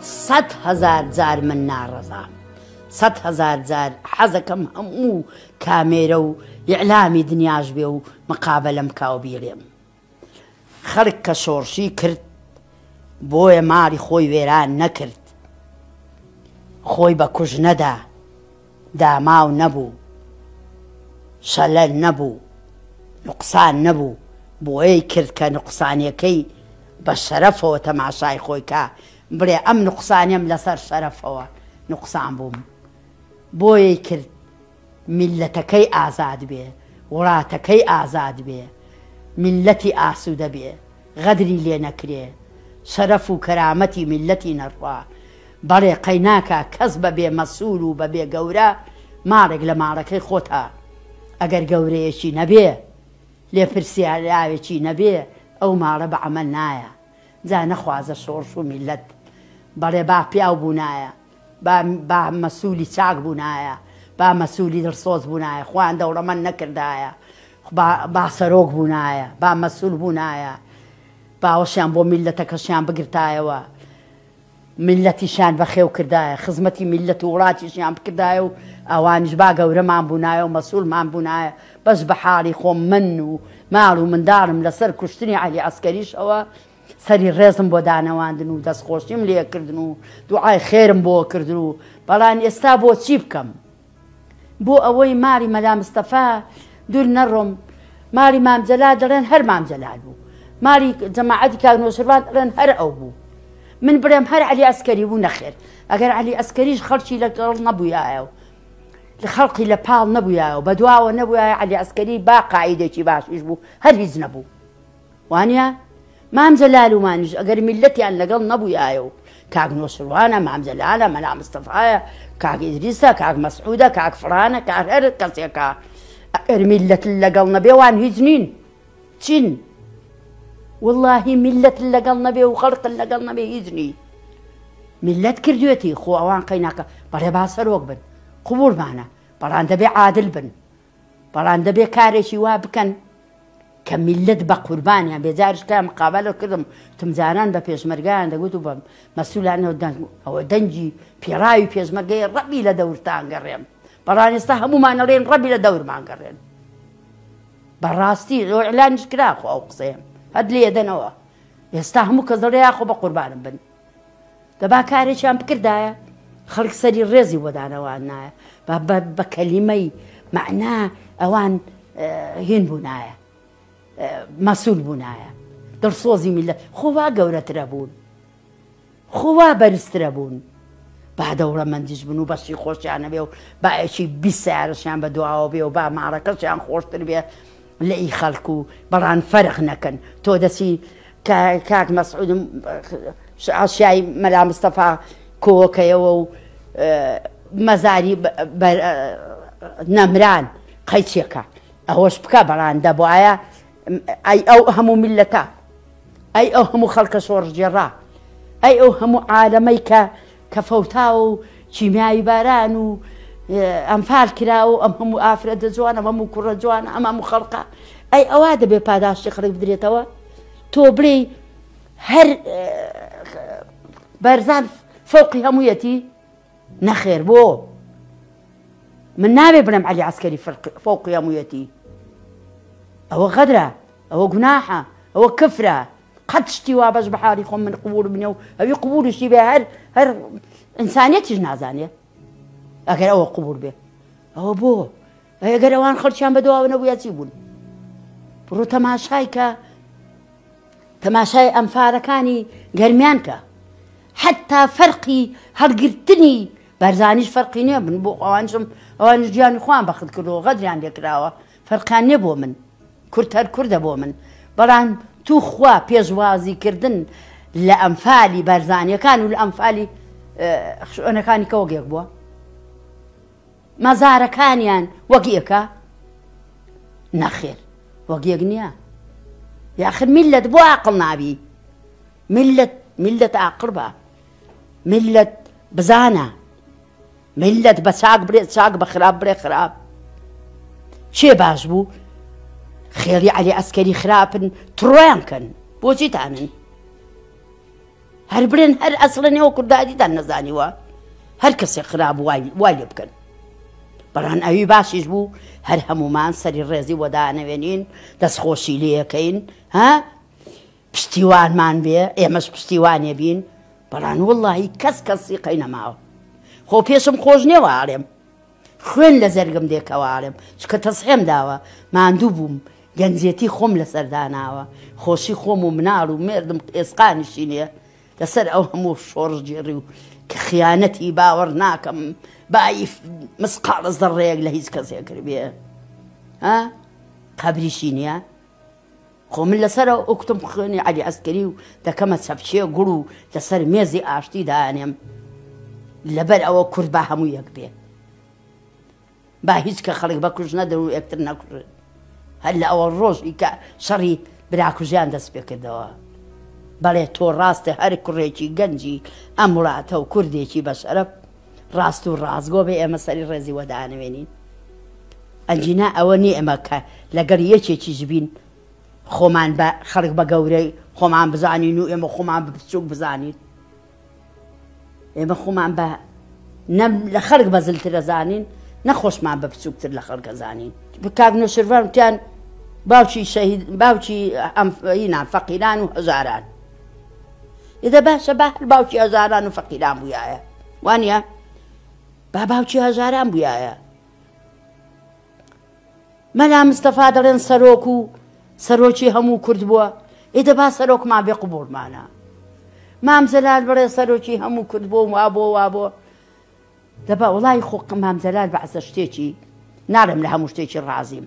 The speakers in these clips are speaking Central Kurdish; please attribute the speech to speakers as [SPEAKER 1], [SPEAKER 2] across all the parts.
[SPEAKER 1] 100,000 جار من ناڕەزام 100,000 جار حەزەکەم هەموو کامێرە و ئیعلامی دنیاش بێ و مقابلەم کاو بیڵێم. خەڵک کە شۆڕشی کرد بۆیە ماڵی خۆی وێران نەکرد، خۆی بە کوژ نەدا، داماو نەبوو، شەلەل نەبوو، نوقسان نەبوو، بۆیەی کرد کە نوقسانیەکەی بە شەرەفەوە تەماشای خۆی کا بڵێ ئەم نوقسانیم لەسەر شەرەفەوە نوقسان بووم. بۆیەی کرد میلەتەکەی ئازاد بێ، وڵاتەکەی ئازاد بێ، میلەتی ئاسوودە بێ، غەدری لێ نەکرێ، شەرەف و کەرامەتی میلەتی نەڕوا. بەڵێ قەیناکە کەس بەبێ مەسوول و بەبێ گەورە ماڵێک لە ماڵەکەی خۆتە، ئەگەر گەورەیەکی نەبێ لێپرسیاراوێکی نەبێ ئەو ماڵە بە عەمەل نایە. جا نەخوازە شۆڕش و میلەت بەڵێ با پیاو بوونایە، با مەسوولی چاک بوونایە، با مەسوولی دڵسۆز بوونایە، خوان دەوڵەمەند نەکردایە، با سەرۆک بوونایە، با مەسوول بوونایە، باوەشیان بۆ میلەتەکەشیان بگرتایەوە، میلەتیشان بەخێو کردایە، خزمەتی میلەت و وڵاتیشیان بکردایە و ئەوانیش با گەورەمان بوونایە و مەسوولمان بوونایە. بەس بە حاڵی خۆم من و ماڵ و منداڵم لەسەر کوشتنی عەلی عەسکەریشەوە سەری ڕێزم بۆ دانەواندن و دەستخۆشیم لێکردن و دوعای خێرم بۆ کردن و بەڵام ئێستا بۆ چی بکەم؟ بۆ ئەوەی ماڵی مەلا مستەفا دوور نەڕۆم، ماڵی مام جەلال دەڵێن هەر مام جەلال بوو، ماڵی جەماعەتی کاک نۆشیروان دەڵێن هەر ئەو بوو. من بڵێم هەر عەلی عەسکەری بوو نەخێر، ئەگەر عەلی عەسکەریش خەڵکی لەگەڵ نەبوویایە و خەڵقی لە پاڵ نەبوویایە و بە دواوە نەبووایە عەلی عەسکەری با قاعیدێکی باشیش بوو هەر هیچ نەبوو. وانە مام جەلال ومانیش ئەگەر میلەتیان لەگەڵ نەبوویایە و کاک نۆشیروانە، مام جەلالە، مەلا مستەفایە، کاک ئیدریسە، کاک مەسعودە، کاک فڵانە، کاک هەر کەسێکە ئەگەر میلەت لەگەڵ نەبێ وان هیچ نین. چین؟ واللهی میلەت لەگەڵ نەبێ و خەڵق لەگەڵ نەبێ هیچ نی. میلەت کردوێتی خۆ ئەوان قەیناکە بەڵێ با سەرۆک بن، قبوڵمانە، بەڵام دەبێ عادل بن، بەڵام دەبێ کارێکی وا بکەن کە میلەت بە قوربانیان بێ. جارش تا مقابلە کردم تمجاران بە پێشمەرگایان دەگوت و بە مەسوولانەوە ئەوە دەنجی پێڕاوی پێشمەرگەی ڕەبی لە دەورتان گەڕێم، بەڵام ئێستا هەمومان ئەڵێن ڕەبی لە دەورمان گەڕێن. بەڕاستی ئیعلانش کرا خۆ ئەو قسەیەم هەد لێدەنەوە، ئێستا هەموو کەس دەڵێ یاخۆ بە قوربانم بن. دەبا کارێکیان بکردایە خەڵک سەری ڕێزی بۆ دانەوان نایە، بە کەلیمەی مەعنا ئەوان هین بوونایە، مەسوول بوونایە، دڵسۆزی میلەت. خۆوا گەورەترە بوون، خۆوا بەرزترە بوون، با دەوڵەمەندیش بن و بەشی خۆشیانە بێ و باەکی 20 سیارەشیان بە دواوە بێ و با ماڕەکەشیان خۆشتر بێ لە ئی خەڵک و بەڵام فەرق نەکەن. تۆ دەچی کاک مەسعودم ئاشیای مەلا مستەفا کۆکەیەوە و مەزاری نەمران قەیچێکە ئەوەش بکە، بەڵام دەبوایە ئەی ئەو هەموو میلەتە، ئەی ئەو هەموو خەڵکە شۆڕژێڕا، ئەی ئەو هەموو عالەمەی کە فەوتا و چیمیایی باران و ئەمفال کرا و ئەم هەموو ئافرەتە جوانە، ئەم هەموو کوڕە جوانە، ئەم هەموو خەڵقە، ئەی ئەوا دەبێ پاداشتی خەڵک بدرێتەوە؟ تۆ بڵێ هەر بەرزان فەوقی هەموویەتی؟ نەخێر. بۆ من نابێ بڵێم عەلی عەسکەری فەوقی هەموویەتی، ئەوە غەدرە، ئەوە گوناحە، ئەوە کفرە. قەت شتی وا بەش بە حاڵی خۆم من قبوڵ بنێ و ئەوی قبوڵشی بێ هەر ئینسانیەتیش نازانێ ئەگەر ئەوە قبوڵ بێ. ئەوە بۆ ئەگەر ئەوان خەڵکیان بەدواوە نەبووە چی بوون؟ بڕۆ تەماشای کە تەماشای ئەمفارەکانی گەرمیان کە حتا فەرقی هەڵگرتنی بەرزانیش فەرقی نییە. من بۆ ئەوانش گیانی خۆیان بەخت کردەوە، غەدریان لێکراوە، فەرقیان نییە بۆ من، کورد هەر کوردە بۆ من. بەڵام تو خوا پێشوازیکردن لە ئەمفالی بەرزانیەکان و لە ئەمفالی شوێنەکانی کە وەگێک بووە، مەزارەکانیان وەک یەکە؟ نەخێر، وەک یەک نییە. یاخر میلەت بۆ عاقڵ نابی، میلەت عاقڵ بە، میلەت بزانە، میلەت بە چاک بڵێ چاک، بە خراپ بڵێ خراپ. چێ باش بوو؟ خێڵی عەلی عەسکەری خراپن تڕۆیان کەن، بۆچی تانن؟ هەر برێن هەر ئەسڵەنەوە کورداییتان نەزانیوە هەر کەسێک خراپ وای لێ بکەن بەڵام ئەوی باشیش بوو هەر هەمومان سەری ڕێزی وەدانەوێنین دەستخۆشی لێەکەین ها پشتیوانمان بێ ئێمەش پشتیوانێ بین بەڵام وەڵڵاهی کەسی قەی نەماوە خۆ پێشم خۆش نێوە ئاڵێم خوێن لە زەرگم دێکەوە ئاڵێم چکە تەسحێم داوە ماندوو بووم گەنجێتی خۆم لەسەرداناوە خۆشی خۆم و مناڵ و مێردم ئێسقانیشی نییە لەسەر ئەو هەموو شۆڕژ جێڕی و کە خیانەتی باوەڕ ناکەم بای مسقاڵە زەڕێک لە هیچ کەسێک کرد بێ ها قەبریشی نییە خۆ من لەسەر ئۆکتم خوێنی عەلی ئەسکەری و دەکەمە چەپچێ گوڵ و لەسەر مێزی ئاشتی دانێم لەبەر ئەوە کورد با هەموو یەک بێ با هیچ کە خەڵک بەکوژ نەدەن و یەکتر نەکوژن هەر لە ئەوە ڕۆژی کە شەڕی براکوژیان دەست پێ کردەوە بەڵێ تۆ ڕاستە هەر کوڕێکی گەنجی ئەم وڵاتە و کوردێکی بەشەرەف ڕاست و ڕازگۆ بێ ئێمە سەری ڕێزی وەدانەوێنین ئەنجینا ئەوە نیە ئێمە کە لەگەڵ یەکێکیش بین خۆمان بە خەڵک بە گەورەی خۆمان بزانین و ئێمە خۆمان بچووک بزانین ئێمە خۆمان بە نەم لە خەڵک بەزلترە زانین نەخۆشمان بە بچووکتر لە خەڵکە زانین کاک نوێشروان وتیان باوکی شەهید باوکی ئەمفەینان فەقیران و هەژاران ئێدە باشە با باوکی هەژاران و فەقیران بوویایە وانە با باوکی هەژاران بوویایە مەلا مستەفا دەڵێن سەرۆک و سەرۆکی هەموو کورد بووە ئێدە با سەرۆکمان بێ قوبوڵمانە مام زەلال بڵێ سەرۆکی هەموو کورد بۆ وا بۆ دەبا وڵای خۆ مام زەلال بەعزە شتێکی ناڵێم لە هەموو شتێکی ڕازیم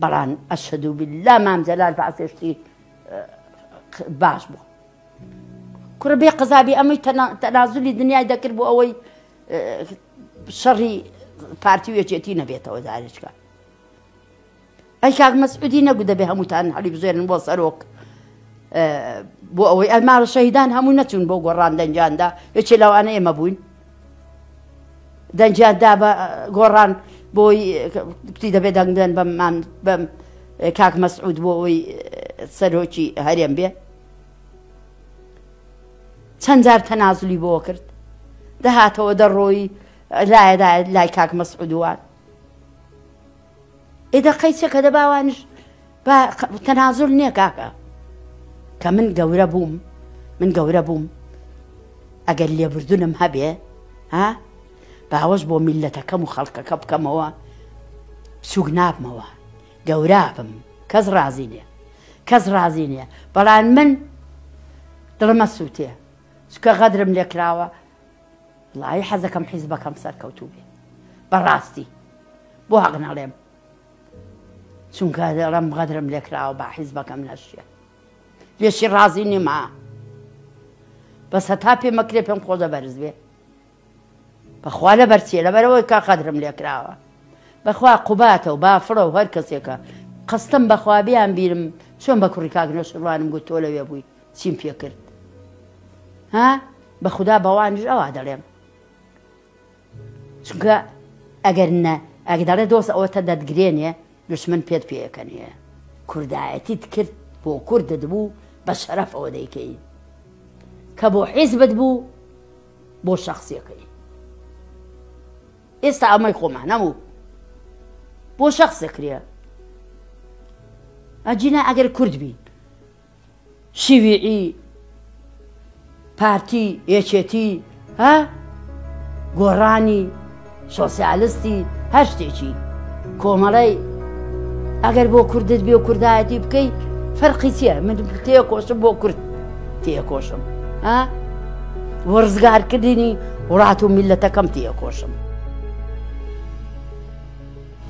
[SPEAKER 1] بەڵام ئەشهەدو بالله مام زەلال بەعزە شتی باش بوو کوڕە بێ قەزابی ئەمەی تەنازولی دنیای دەکرد بۆ ئەوەی شەڕی پارتی و یەکێتی نەبێتەوە دارێچکە ئەی کاک مەسعودی نەگو دەبێ هەمووتان هەڵی بژێرن بۆ سەرۆک بۆ ئەوەی ئەلمارە شەهیدان هەموو نەچوون بۆ گۆڕان دەنجاندا یەکێ لەوانە ئێمە بووین دەنجاندا بە گۆڕان بۆی کتی دەبێ دەنگدەن بەم کاک مەسعود بۆ ئەوەی سەرۆکی هەرێم بێ چەند جار تەنازولی بۆ کرد دەهاتەوە دەڕۆی لایەدا لای کاک مەسعود وان ئێدە قەیچەکە دەباوانش بە تەنازوڵ نییە کاکە کە من گەورە بووم ئەگەر لێبوردونم هەبێ ها باوەش بۆ میلەتەکەم و خەڵکەکە بکەمەوە سووک نابمەوە گەورابم کەس ڕازی نییە بەڵام من دڵمە سووتێ چکە غەدرم لێ کراوە وڵای حەزەکەم حیزبەکەم سەرکەوتوو بێ بەڕاستی بۆ حەق نەڵێم چونکە دەڵێم غەدرم لێ کراوە با حیزبەکەم نەشیە لێشی ڕازی نیما بەس هەتا پێمەکرێ پێم خۆشە بەرز بێ بەخوا لە بەرچێ لەبەرەوەی کا غەدرم لێ کراوە بەخوا قوباتە و بافڕە و هەر کەسێکە قەستم بەخوا بیان بیرم چۆن بە کوڕی کاک نوێشروانم گوت تۆ لەوێ بووی چیم پێ کرد ها بە خودا بەوانش ئەوا دەڵێم چونکە ئەگەر دەڵێ دۆست ئەوەتە دەتگرێنێ دشمن پێت پێەکەنێ کوردایەتیت کرد بۆ کوردت بوو بە شەرەف ئەوە دەیکەی کە بۆ حیزبت بوو بۆ شەخسیەکەی ئێستا ئەمەی خۆمان هەموو بۆ شەخسێکرێ ئەجینا ئەگەر کورد بین شیویعی پارتی یەکێتی ها گۆڕانی سۆسیالیستی هەر شتێکی کۆمەڵەی ئەگەر بۆ کوردت بێ و کوردایەتی بکەی فەرقی چییە من تێکۆشم بۆ کورد تێکۆشم ها وەرزگارکردنی وڵات و میلەتەکەم تێکۆشم